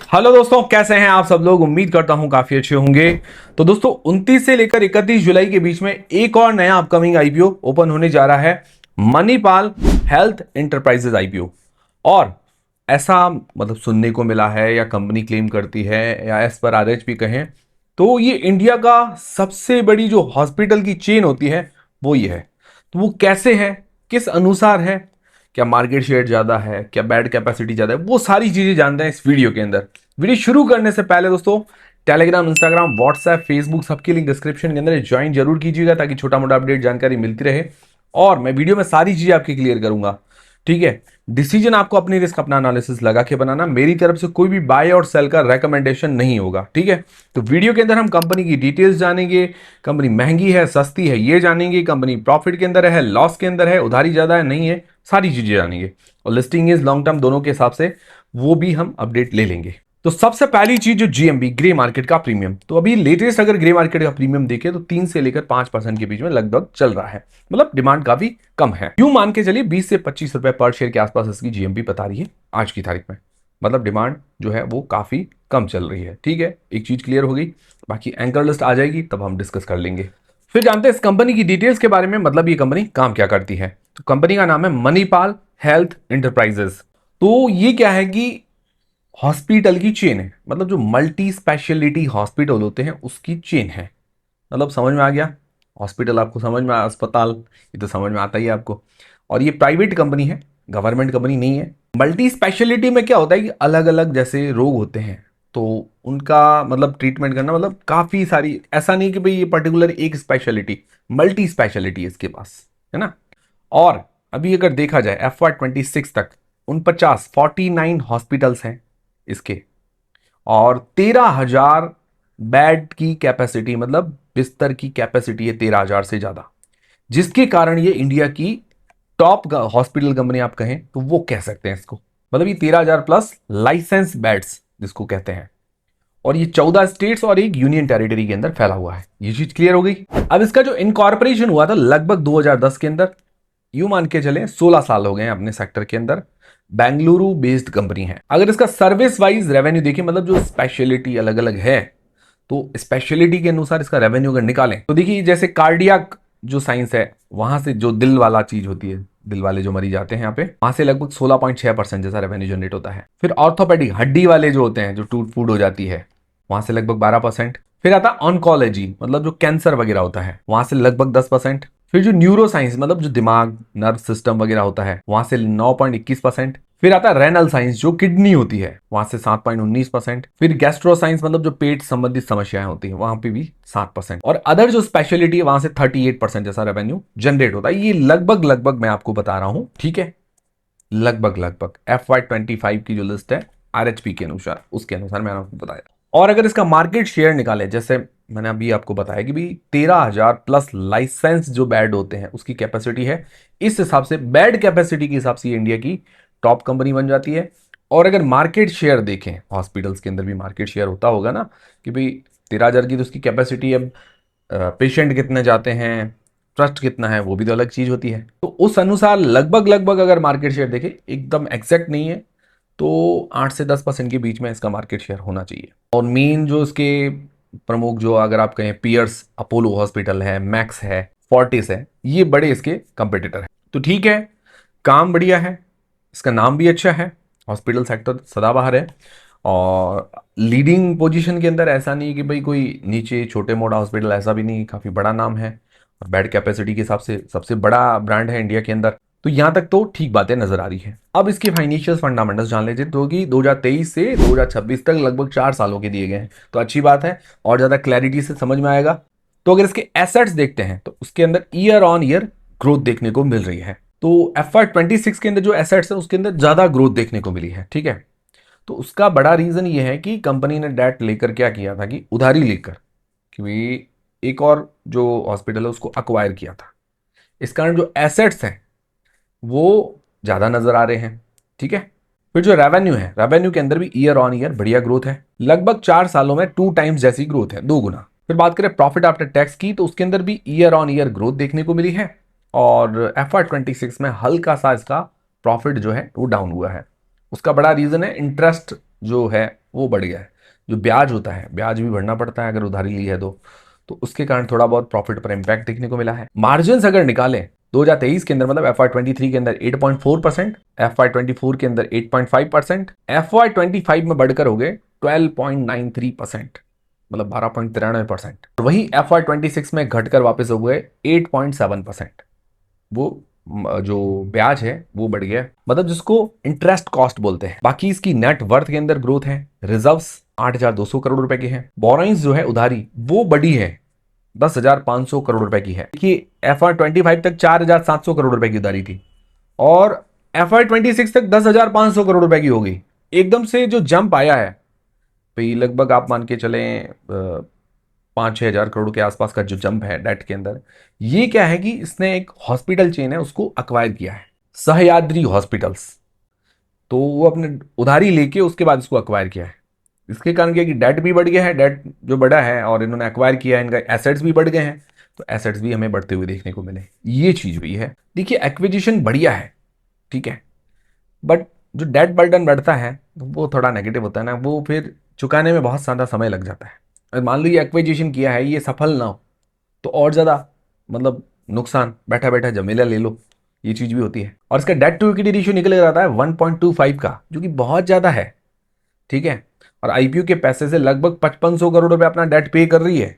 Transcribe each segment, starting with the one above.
Hello दोस्तों, कैसे हैं आप सब लोग। उम्मीद करता हूं काफी अच्छे होंगे। तो दोस्तों 29 से लेकर 31 जुलाई के बीच में एक और नया अपकमिंग आईपीओ ओपन होने जा रहा है, मणिपाल हेल्थ एंटरप्राइजेज आईपीओ। और ऐसा मतलब सुनने को मिला है या कंपनी क्लेम करती है या एज पर आरएचपी कहें तो ये इंडिया का सबसे बड़ी जो हॉस्पिटल की चेन होती है वो ये है। तो वो कैसे है, किस अनुसार है, क्या मार्केट शेयर ज्यादा है, क्या बेड कैपेसिटी ज्यादा है, वो सारी चीजें जानते हैं इस वीडियो के अंदर। वीडियो शुरू करने से पहले दोस्तों टेलीग्राम, इंस्टाग्राम, व्हाट्सएप, फेसबुक सबकी लिंक डिस्क्रिप्शन के अंदर ज्वाइन जरूर कीजिएगा ताकि छोटा मोटा अपडेट जानकारी मिलती रहे। और मैं वीडियो में सारी चीजें आपकी क्लियर करूंगा, ठीक है। डिसीजन आपको अपनी रिस्क, अपना एनालिसिस लगा के बनाना। मेरी तरफ से कोई भी बाय और सेल का रेकमेंडेशन नहीं होगा, ठीक है। तो वीडियो के अंदर हम कंपनी की डिटेल्स जानेंगे, कंपनी महंगी है सस्ती है ये जानेंगे, कंपनी प्रॉफिट के अंदर है लॉस के अंदर है, उधारी ज्यादा है नहीं है, सारी चीजें जानेंगे। और लिस्टिंग इज लॉन्ग टर्म दोनों के हिसाब से वो भी हम अपडेट ले लेंगे। तो सबसे पहली चीज जो जीएमबी ग्रे मार्केट का प्रीमियम, तो अभी लेटेस्ट अगर ग्रे मार्केट का प्रीमियम देखें तो 3 से लेकर 5% के बीच में लगभग चल रहा है। मतलब डिमांड काफी कम है, यूं मान के चलिए 20 से 25 रुपए पर शेयर के आसपास इसकी जीएमबी बता रही है आज की तारीख में। मतलब डिमांड जो है वो काफी कम चल रही है, ठीक है। एक चीज क्लियर हो गई, बाकी एंकर लिस्ट आ जाएगी तब हम डिस्कस कर लेंगे। फिर जानते हैं इस कंपनी की डिटेल्स के बारे में, मतलब ये कंपनी काम क्या करती है। तो कंपनी का नाम है मणिपाल हेल्थ एंटरप्राइजेस। तो ये क्या है कि हॉस्पिटल की चेन है, मतलब जो मल्टी स्पेशलिटी हॉस्पिटल होते हैं उसकी चेन है। मतलब समझ में आ गया, हॉस्पिटल आपको समझ में आया, अस्पताल ये तो समझ में आता ही है आपको। और ये प्राइवेट कंपनी है, गवर्नमेंट कंपनी नहीं है। मल्टी स्पेशलिटी में क्या होता है कि अलग अलग जैसे रोग होते हैं तो उनका मतलब ट्रीटमेंट करना, मतलब काफी सारी, ऐसा नहीं कि भाई ये पर्टिकुलर एक स्पेशलिटी, मल्टी स्पेशलिटी है इसके पास, है ना। और अभी अगर देखा जाए FY 26 तक 49 हॉस्पिटल्स हैं इसके, और 13,000 बेड की कैपेसिटी, मतलब बिस्तर की कैपेसिटी है 13,000 से ज्यादा, जिसके कारण ये इंडिया की टॉप हॉस्पिटल कंपनी आप कहें तो वो कह सकते हैं इसको। मतलब ये 13,000 प्लस लाइसेंस बेड्स जिसको कहते हैं, और ये 14 स्टेट्स और एक यूनियन टेरिटरी के अंदर फैला हुआ है। ये चीज क्लियर हो गई। अब इसका जो इनकॉर्पोरेशन हुआ था लगभग 2010 के अंदर, यूं मान के चले 16 साल हो गए हैं अपने सेक्टर के अंदर। बेंगलुरु बेस्ड कंपनी है। अगर इसका सर्विस वाइज रेवेन्यू देखें, मतलब जो स्पेशलिटी अलग अलग है तो स्पेशलिटी के अनुसार इसका रेवेन्यू अगर निकालें तो देखिए जैसे कार्डियक जो साइंस है, वहां से जो दिल वाला चीज होती है, दिल वाले जो मरीज आते हैं यहाँ पे, वहां से लगभग 16.6% जैसा रेवेन्यू जनरेट होता है। फिर ऑर्थोपेडिक हड्डी वाले जो होते हैं, जो टूट फूट हो जाती है, वहां से लगभग 12%। फिर आता है ऑन्कोलॉजी, मतलब जो कैंसर वगैरह होता है, वहां से लगभग 10%। फिर जो न्यूरो साइंस, मतलब जो दिमाग नर्व सिस्टम वगैरह होता है, वहां से 9.21%। फिर आता है रेनल साइंस जो किडनी होती है, वहां से 7.19%। फिर गैस्ट्रो साइंस, मतलब जो पेट संबंधित समस्याएं होती है, वहां पे भी 7%। और अदर जो स्पेशलिटी है वहां से 38% जैसा रेवेन्यू जनरेट होता है। ये लगभग लगभग मैं आपको बता रहा हूं, ठीक है, लगभग लगभग FY 25 की जो लिस्ट है आरएचपी के अनुसार, उसके अनुसार मैंने आपको बताया। और अगर इसका मार्केट शेयर निकाले, जैसे मैंने अभी आपको बताया कि भी 13,000 प्लस लाइसेंस जो बेड होते हैं उसकी कैपेसिटी है, इस हिसाब से बेड कैपेसिटी के हिसाब से ये इंडिया की टॉप कंपनी बन जाती है। और अगर मार्केट शेयर देखें, हॉस्पिटल्स के अंदर भी मार्केट शेयर होता होगा ना कि भाई 13,000 की तो उसकी कैपेसिटी है, पेशेंट कितने जाते हैं, ट्रस्ट कितना है, वो भी तो अलग चीज होती है। तो उस अनुसार लगभग लगभग अगर मार्केट शेयर देखें, एकदम एग्जैक्ट नहीं है तो 8 से 10% के बीच में इसका मार्केट शेयर होना चाहिए। और मेन जो इसके प्रमुख, जो अगर आप कहें पियर्स, अपोलो हॉस्पिटल है, मैक्स है, फोर्टिस है, ये बड़े इसके कंपेटिटर हैं। तो ठीक है, काम बढ़िया है, इसका नाम भी अच्छा है, हॉस्पिटल सेक्टर सदाबहार है, और लीडिंग पोजीशन के अंदर। ऐसा नहीं कि भाई कोई नीचे छोटे मोटा हॉस्पिटल, ऐसा भी नहीं, काफी बड़ा नाम है और बेड कैपेसिटी के हिसाब से सबसे बड़ा ब्रांड है इंडिया के अंदर। तो यहां तक तो ठीक बातें नजर आ रही है। अब इसके फाइनेंशियल फंडामेंटल्स जान लेते, तो कि 2023 से 2026 तक लगभग 4 सालों के दिए गए हैं, तो अच्छी बात है और ज्यादा क्लैरिटी से समझ में आएगा। तो अगर इसके एसेट्स देखते हैं तो उसके अंदर ईयर ऑन ईयर ग्रोथ देखने को मिल रही है। तो FY 26 के अंदर जो एसेट्स है उसके अंदर ज्यादा ग्रोथ देखने को मिली है, ठीक है। तो उसका बड़ा रीजन ये है कि कंपनी ने डेट लेकर क्या किया था कि उधारी लेकर कि भाई एक और जो हॉस्पिटल है उसको अक्वायर किया था। इस कारण जो एसेट्स हैं वो ज्यादा नजर आ रहे हैं, ठीक है। फिर जो रेवेन्यू है, रेवेन्यू के अंदर भी ईयर ऑन ईयर बढ़िया ग्रोथ है, लगभग 4 सालों में 2 टाइम्स जैसी ग्रोथ है, 2 गुना। फिर बात करें प्रॉफिट आफ्टर टैक्स की, तो उसके अंदर भी ईयर ऑन ईयर ग्रोथ देखने को मिली है। और FY 26 में हल्का सा इसका प्रॉफिट जो है वो डाउन हुआ है। उसका बड़ा रीजन है इंटरेस्ट जो है वो बढ़ गया है। जो ब्याज होता है, ब्याज भी भरना पड़ता है अगर उधारी ली है तो उसके कारण थोड़ा बहुत प्रॉफिट पर इम्पैक्ट देखने को मिला है। मार्जिन अगर निकालें 2023 के अंदर, मतलब FY23 के अंदर 8.4%, FY24 के अंदर 8.5%, FY25 में बढ़कर हो गए 12.93%, मतलब 12.93%। वही FY26 में घटकर वापस हो गए 8.7%। वो जो ब्याज है वो बढ़ गया, मतलब जिसको इंटरेस्ट कॉस्ट बोलते हैं। बाकी इसकी नेट वर्थ के अंदर ग्रोथ है। रिजर्व्स 8,200 करोड़ रुपए की है। बोरोइंग्स जो है उधारी वो बढ़ी है, 10,500 करोड़ रुपए की है। देखिए FY25 तक 4,700 करोड़ रुपए की उधारी थी और FY26 तक 10,500 करोड़ रुपए की हो गई। एकदम से जो जंप आया है भाई, लगभग आप मान के चलें 5-6 हज़ार करोड़ के आसपास का जो जंप है डेट के अंदर। ये क्या है कि इसने एक हॉस्पिटल चेन है उसको अक्वायर किया है, सह्याद्री हॉस्पिटल्स। तो वो अपने उधारी लेके उसके बाद इसको अक्वायर किया है। इसके कारण क्या है कि डेट भी बढ़ गया है, डेट जो बढ़ा है और इन्होंने एक्वायर किया है, इनका एसेट्स भी बढ़ गए हैं, तो एसेट्स भी हमें बढ़ते हुए देखने को मिले। ये चीज हुई है। देखिए एक्विजिशन बढ़िया है, ठीक है, बट जो डेट बर्डन बढ़ता है वो थोड़ा नेगेटिव होता है ना, वो फिर चुकाने में बहुत ज़्यादा समय लग जाता है। अगर मान लीजिए एक्विजिशन किया है, ये सफल ना हो तो और ज़्यादा मतलब नुकसान, बैठा बैठा झमेला ले लो, ये चीज़ भी होती है। और इसका डेट टू इक्विटी रेशियो निकल जाता है 1.25 का, जो कि बहुत ज़्यादा है, ठीक है। और आईपीओ के पैसे से लगभग 5500 करोड़ रुपए अपना डेट पे कर रही है,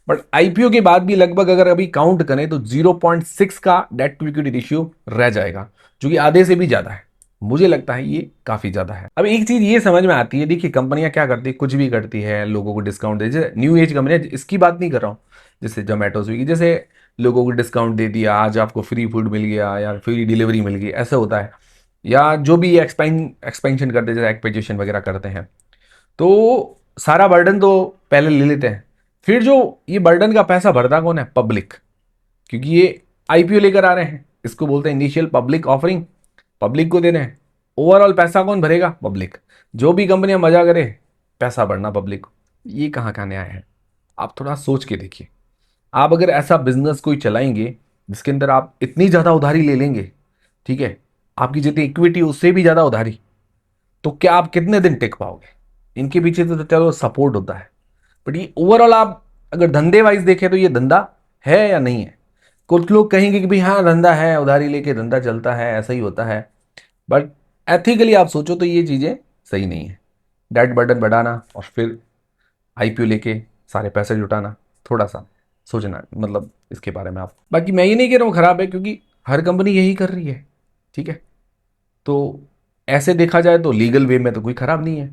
बट आईपीओ के बाद भी लगभग अगर अभी काउंट करें तो 0.6 का डेट टू इक्विटी रेशियो रह जाएगा, जो कि आधे से भी ज्यादा है। मुझे लगता है ये काफी ज्यादा है। अब एक चीज ये समझ में आती है, देखिए कंपनियां क्या करती है, कुछ भी करती है, लोगों को डिस्काउंट दे, जैसे न्यू एज कंपनी, इसकी बात नहीं कर रहा हूँ, जैसे जोमेटो स्विगी, जैसे लोगों को डिस्काउंट दे दिया, आज आपको फ्री फूड मिल गया या फ्री डिलीवरी मिल गई, ऐसा होता है। या जो भी एक्सपेंशन करते हैं, जैसे एक्विजिशन वगैरह करते हैं, तो सारा बर्डन तो पहले ले लेते हैं, फिर जो ये बर्डन का पैसा भरता कौन है? पब्लिक। क्योंकि ये आईपीओ लेकर आ रहे हैं, इसको बोलते हैं इनिशियल पब्लिक ऑफरिंग, पब्लिक को दे रहे हैं। ओवरऑल पैसा कौन भरेगा? पब्लिक। जो भी कंपनियां मजा करे पैसा भरना पब्लिक को, ये कहाँ का न्याय है? आप थोड़ा सोच के देखिए। आप अगर ऐसा बिजनेस कोई चलाएंगे जिसके अंदर आप इतनी ज्यादा उधारी ले लेंगे, ठीक है, आपकी जितनी इक्विटी उससे भी ज्यादा उधारी, तो क्या आप कितने दिन टिक पाओगे? इनके पीछे तो चलो सपोर्ट होता है, बट ये ओवरऑल आप अगर धंधे वाइज देखें तो ये धंधा है या नहीं है? कुछ लोग कहेंगे कि भाई हाँ धंधा है, उधारी लेके धंधा चलता है, ऐसा ही होता है, बट एथिकली आप सोचो तो ये चीजें सही नहीं है। डेट बर्डन बढ़ाना और फिर आईपीओ लेके सारे पैसे जुटाना, थोड़ा सा सोचना, मतलब इसके बारे में आप। बाकी मैं ये नहीं कह रहा हूँ खराब है, क्योंकि हर कंपनी यही कर रही है, ठीक है। तो ऐसे देखा जाए तो लीगल वे में तो कोई खराब नहीं है,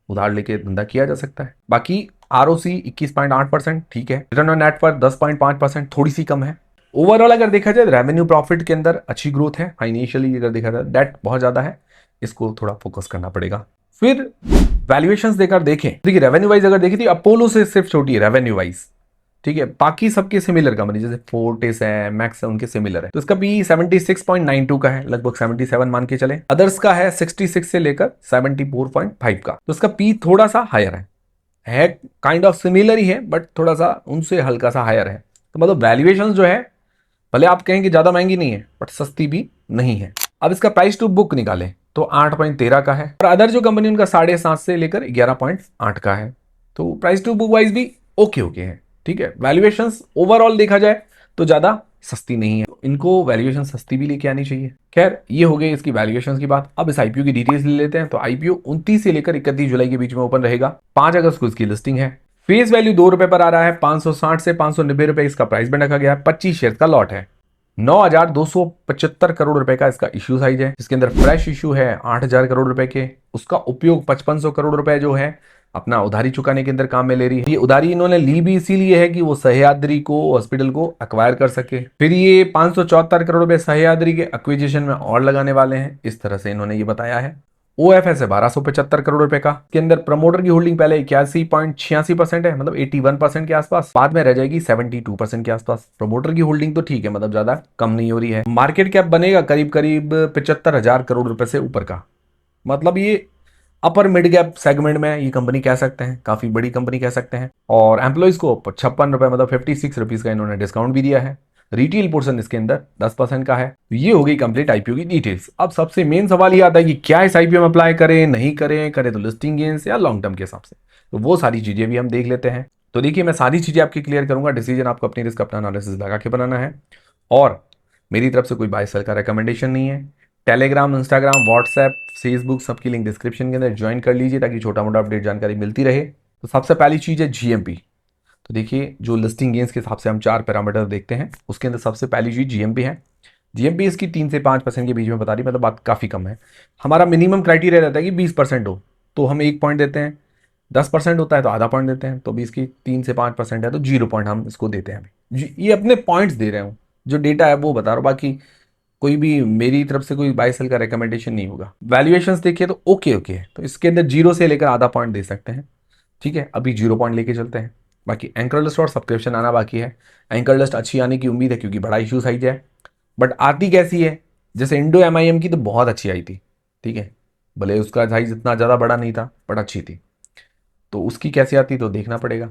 उधार लेके धंधा किया जा सकता है। बाकी आरओसी 21.8%, ठीक है। रिटर्न ऑन नेट वर्थ 10.5%, थोड़ी सी कम है। ओवरऑल अगर देखा जाए रेवेन्यू प्रॉफिट के अंदर अच्छी ग्रोथ है। फाइनेंशियली अगर देखा जाए डेट बहुत ज्यादा है, इसको थोड़ा फोकस करना पड़ेगा। फिर वैल्यूएशंस देकर देखें, देखिए रेवेन्यू वाइज अगर देखें तो अपोलो से सिर्फ छोटी है रेवेन्यू वाइज, ठीक है। बाकी सबके सिमिलर कंपनी जैसे फोर्टिस है, मैक्स है, उनके सिमिलर है। तो इसका पी 76.92 का है, लगभग 77 मान के चले। अदर्स का है 66 से लेकर 74.5 का, तो इसका पी थोड़ा सा हायर है काइंड ऑफ सिमिलर ही है, बट थोड़ा सा उनसे हल्का सा हायर है। तो मतलब वैल्यूएशन जो है, भले आप कहें कि ज्यादा महंगी नहीं है बट सस्ती भी नहीं है। अब इसका प्राइस टू बुक निकालें तो 8.13 का है, और अदर जो कंपनी उनका 7.5 से लेकर 11.8 का है। तो प्राइस टू बुक वाइज भी ओके है, ठीक है। वैल्यूएशंस ओवरऑल देखा जाए तो ज्यादा सस्ती नहीं है, इनको वैल्यूएशन सस्ती भी लेके आनी चाहिए। खैर ये हो गई इसकी वैल्यूएशंस की बात। अब इस आईपीओ की डिटेल्स ले लेते हैं। तो आईपीओ 29 से लेकर 31 जुलाई के बीच में ओपन रहेगा। 5 अगस्त को इसकी लिस्टिंग है। फेस वैल्यू 2 रुपए पर आ रहा है। 560 से 590 रुपए इसका प्राइस बैंड रखा गया है। 25 शेयर का लॉट है। 9,275 करोड़ रुपए का इसका इश्यू साइज है, जिसके अंदर फ्रेश इश्यू है 8,000 करोड़ रुपए के। उसका उपयोग 5500 करोड़ रुपए जो है अपना उधारी चुकाने के अंदर काम में ले रही है। ये उधारी इन्होंने ली भी इसीलिए है कि वो सह्याद्री को हॉस्पिटल को अक्वायर कर सके। फिर ये 574 करोड़ रुपए सह्याद्री के एक्विजिशन में और लगाने वाले हैं, इस तरह से इन्होंने ये बताया है। ओएफएस है 1275 करोड़ रुपए का। के अंदर प्रमोटर की होल्डिंग पहले 81.86% है, मतलब 81% के आसपास, बाद में रह जाएगी 72% के आसपास। प्रमोटर की होल्डिंग तो ठीक है, मतलब ज्यादा कम नहीं हो रही है। मार्केट कैप बनेगा करीब करीब 75,000 करोड़ रुपए से ऊपर का, मतलब ये अपर मिड कैप सेगमेंट में ये कंपनी कह सकते हैं, काफी बड़ी कंपनी कह सकते हैं। और एम्प्लॉइज को 56 रुपए, मतलब 56 रुपीज का इन्होंने डिस्काउंट भी दिया है। रिटेल पोर्शन इसके अंदर 10% का है। तो ये हो गई कंप्लीट आईपीओ की डिटेल्स। अब सबसे मेन सवाल ये आता है कि क्या इस आईपीओ में अप्लाई करें, नहीं करें, करें तो लिस्टिंग गेन्स या लॉन्ग टर्म के हिसाब से। तो वो सारी चीजें भी हम देख लेते हैं। तो देखिए, मैं सारी चीजें आपकी क्लियर करूंगा। डिसीजन आपको अपनी रिस्क, अपना एनालिसिस लगा के बनाना है। और मेरी तरफ से कोई बाय सेल का रिकमेंडेशन नहीं है। टेलीग्राम, इंस्टाग्राम, व्हाट्सएप, फेसबुक सबकी लिंक डिस्क्रिप्शन के अंदर ज्वाइन कर लीजिए ताकि छोटा मोटा अपडेट जानकारी मिलती रहे। तो सबसे पहली चीज है जीएमपी। तो देखिए, जो लिस्टिंग गेन्स के हिसाब से हम 4 पैरामीटर देखते हैं, उसके अंदर सबसे पहली चीज जीएमपी है। जीएमपी इसकी 3 से 5% के बीच में बता रही, मतलब बात काफी कम है। हमारा मिनिमम क्राइटेरिया रहता है कि 20% हो तो हम 1 पॉइंट देते हैं, 10% होता है तो आधा पॉइंट देते हैं। तो भी इसकी 3 से 5% है तो 0 पॉइंट हम इसको देते हैं। अभी ये अपने पॉइंट्स दे रहे हूँ, जो डेटा है वो बता रहा हूँ। बाकी कोई भी मेरी तरफ से कोई बाय सेल का रिकमेंडेशन नहीं होगा। वैल्यूएशंस देखिए तो ओके ओके है, तो इसके अंदर 0 से लेकर आधा पॉइंट दे सकते हैं। ठीक है, अभी 0 पॉइंट लेके चलते हैं। बाकी एंकर लिस्ट और सब्सक्रिप्शन आना बाकी है। एंकर लिस्ट अच्छी आने की उम्मीद है क्योंकि बड़ा इशू साइज है। बट आती कैसी है, जैसे इंडो एमआईएम की तो बहुत अच्छी आई थी। ठीक है, भले उसका साइज इतना ज़्यादा बड़ा नहीं था बट अच्छी थी। तो उसकी कैसी आती तो देखना पड़ेगा।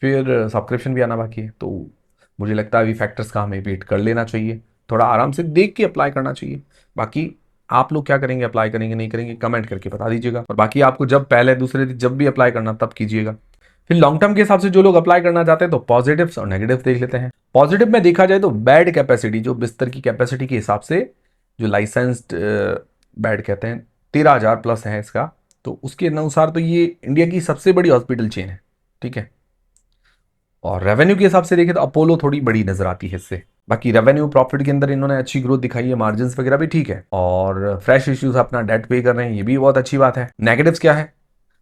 फिर सब्सक्रिप्शन भी आना बाकी है। तो मुझे लगता है अभी फैक्टर्स का हमें वेट कर लेना चाहिए, थोड़ा आराम से देख के अप्लाई करना चाहिए। बाकी आप लोग क्या करेंगे, अप्लाई करेंगे नहीं करेंगे, कमेंट करके बता दीजिएगा। और बाकी आपको जब पहले दूसरे दिन जब भी अप्लाई करना तब कीजिएगा। फिर लॉन्ग टर्म के हिसाब से जो लोग अप्लाई करना चाहते हैं तो पॉजिटिव्स और नेगेटिव्स देख लेते हैं। पॉजिटिव में देखा जाए तो बेड कैपेसिटी, जो बिस्तर की कैपेसिटी के हिसाब से जो लाइसेंस्ड बेड कहते हैं 13,000 प्लस है इसका। तो उसके अनुसार तो ये इंडिया की सबसे बड़ी हॉस्पिटल चेन है। ठीक है, और रेवेन्यू के हिसाब से देखें तो अपोलो थोड़ी बड़ी नजर आती है इससे। बाकी रेवेन्यू प्रॉफिट के अंदर इन्होंने अच्छी ग्रोथ दिखाई है, मार्जिन वगैरह भी ठीक है, और फ्रेश इश्यूज अपना डेट पे कर रहे हैं, ये भी बहुत अच्छी बात है। नेगेटिव्स क्या है,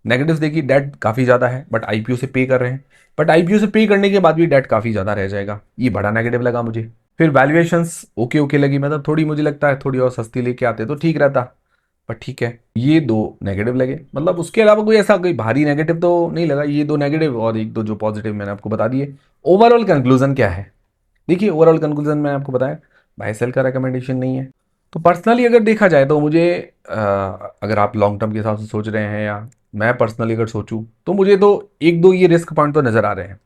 नेगेटिव्स देखिए डेट काफी ज्यादा है बट आईपीओ से पे कर रहे हैं। बट आईपीओ से पे करने के बाद भी डेट काफी ज्यादा रह जाएगा, ये बड़ा नेगेटिव लगा मुझे। फिर वैल्यूएशंस ओके ओके लगी, मतलब थोड़ी मुझे लगता है थोड़ी और सस्ती लेके आते तो ठीक रहता। पर ठीक है, ये 2 नेगेटिव लगे। मतलब उसके अलावा कोई ऐसा कोई भारी नेगेटिव तो नहीं लगा। ये 2 नेगेटिव और 1-2 जो पॉजिटिव मैंने आपको बता दिए। ओवरऑल कंक्लूजन क्या है, देखिए ओवरऑल कंक्लूजन मैंने आपको बताया, बाय सेल का रिकमेंडेशन नहीं है। तो पर्सनली अगर देखा जाए तो मुझे अगर आप लॉन्ग टर्म के हिसाब से सोच रहे हैं या मैं पर्सनली अगर सोचूं तो मुझे तो 1-2 ये रिस्क पॉइंट तो नजर आ रहे हैं।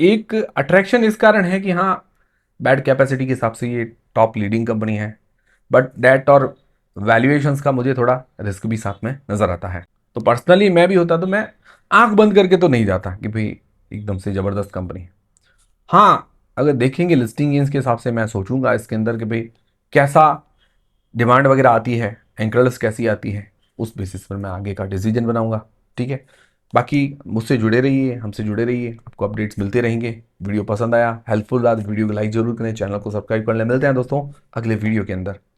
एक अट्रैक्शन इस कारण है कि हाँ, बैड कैपेसिटी के हिसाब से ये टॉप लीडिंग कंपनी है। बट डेट और वैल्यूएशंस का मुझे थोड़ा रिस्क भी साथ में नजर आता है। तो पर्सनली मैं भी होता तो मैं आंख बंद करके तो नहीं जाता कि भाई एकदम से जबरदस्त कंपनी है। हाँ, अगर देखेंगे लिस्टिंग गेन्स के हिसाब से मैं सोचूंगा इसके अंदर कि भाई कैसा डिमांड वगैरह आती है, एंकरलेस कैसी आती है, उस बेसिस पर मैं आगे का डिसीजन बनाऊंगा। ठीक है, बाकी मुझसे जुड़े रहिए, हमसे जुड़े रहिए, आपको अपडेट्स मिलते रहेंगे। वीडियो पसंद आया, हेल्पफुल रहा तो वीडियो को लाइक जरूर करें, चैनल को सब्सक्राइब कर लें। मिलते हैं दोस्तों अगले वीडियो के अंदर।